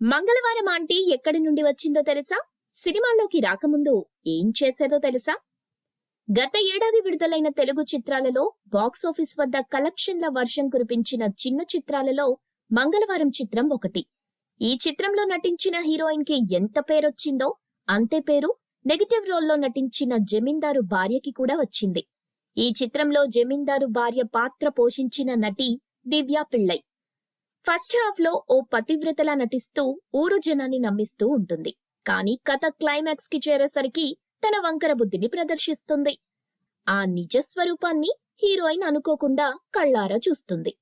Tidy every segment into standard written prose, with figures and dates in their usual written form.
మంగళవారం ఆంటీ ఎక్కడి నుండి వచ్చిందో తెలుసా? సినిమాల్లోకి రాకముందు ఏం చేసేదో తెలుసా? గత ఏడాది విడుదలైన తెలుగు చిత్రాలలో బాక్సాఫీస్ వద్ద కలెక్షన్ల వర్షం కురిపించిన చిన్న చిత్రాలలో మంగళవారం చిత్రం ఒకటి. ఈ చిత్రంలో నటించిన హీరోయిన్ కి ఎంత పేరొచ్చిందో అంతే పేరు నెగటివ్ రోల్లో నటించిన జమీందారు భార్యకి కూడా వచ్చింది. ఈ చిత్రంలో జమీందారు భార్య పాత్ర పోషించిన నటి దివ్యా పిళ్ళై. ఫస్ట్ హాఫ్ లో ఓ పతివ్రతలా నటిస్తూ ఊరు జనాన్ని నమ్మిస్తూ ఉంటుంది. కానీ కథ క్లైమాక్స్ కి చేరేసరికి తన వంకర బుద్ధిని ప్రదర్శిస్తుంది. ఆ నిజ స్వరూపాన్ని హీరోయిన్ అనుకోకుండా కళ్ళారా చూస్తుంది.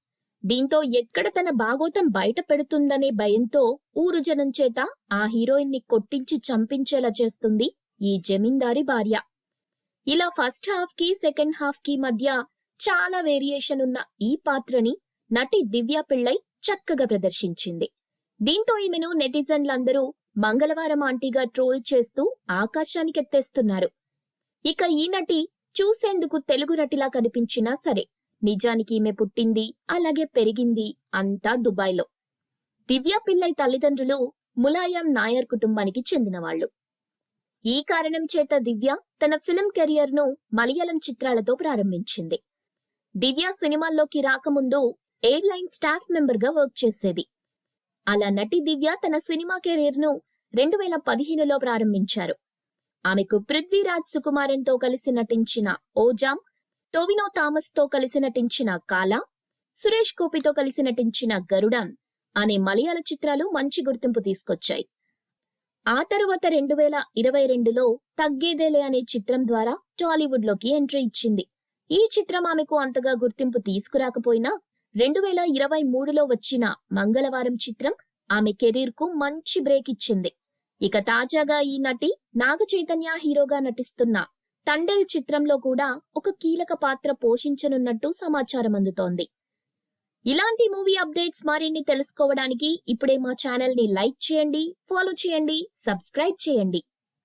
దీంతో ఎక్కడ తన భాగోతం బయట పెడుతుందనే భయంతో ఊరు జనం చేత ఆ హీరోయిన్ ని కొట్టించి చంపించేలా చేస్తుంది ఈ జమీందారి భార్య. ఇలా ఫస్ట్ హాఫ్ కి సెకండ్ హాఫ్ కి మధ్య చాలా వేరియేషన్ ఉన్న ఈ పాత్రని నటి దివ్యా పిళ్ళై చక్కగా ప్రదర్శించింది. దీంతో ఈమెను నెటిజన్లందరూ మంగళవారం ఆంటీగా ట్రోల్ చేస్తూ ఆకాశానికెత్తేస్తున్నారు. ఇక ఈ నటి చూసేందుకు తెలుగు నటిలా కనిపించినా సరే నిజానికి ఈమె పుట్టింది అలాగే పెరిగింది అంతా దుబాయ్లో. దివ్యా పిళ్ళై తల్లిదండ్రులు ములాయం నాయర్ కుటుంబానికి చెందినవాళ్లు. ఈ కారణం చేత దివ్య తన ఫిల్మ్ కెరియర్ ను మలయాళం చిత్రాలతో ప్రారంభించింది. దివ్య సినిమాల్లోకి రాకముందు ఎయిర్లైన్ స్టాఫ్ మెంబర్ గా వర్క్ చేసేది. అలా నటి దివ్య తన సినిమా కెరీర్ ను 2015లో ప్రారంభించారు. ఆమెకు పృథ్వీరాజ్ సుకుమారన్ తో కలిసి నటించిన ఓజామ్, టోవినో థామస్ తో కలిసి నటించిన కాలా, సురేష్ గోపితో కలిసి నటించిన గరుడాన్ అనే మలయాళ చిత్రాలు మంచి గుర్తింపు తీసుకొచ్చాయి. ఆ తరువాత 2022లో తగ్గేదేలే అనే చిత్రం ద్వారా టాలీవుడ్ లోకి ఎంట్రీ ఇచ్చింది. ఈ చిత్రం ఆమెకు అంతగా గుర్తింపు తీసుకురాకపోయినా 2023లో వచ్చిన మంగళవారం చిత్రం ఆమె కెరీర్ కు మంచి బ్రేక్ ఇచ్చింది. ఇక తాజాగా ఈ నటి నాగ చైతన్య హీరోగా నటిస్తున్న తండేల్ చిత్రంలో కూడా ఒక కీలక పాత్ర పోషించనున్నట్టు సమాచారం అందుతోంది. ఇలాంటి మూవీ అప్డేట్స్ మరిన్ని తెలుసుకోవడానికి ఇప్పుడే మా ఛానల్ ని లైక్ చేయండి, ఫాలో చేయండి, సబ్స్క్రైబ్ చేయండి.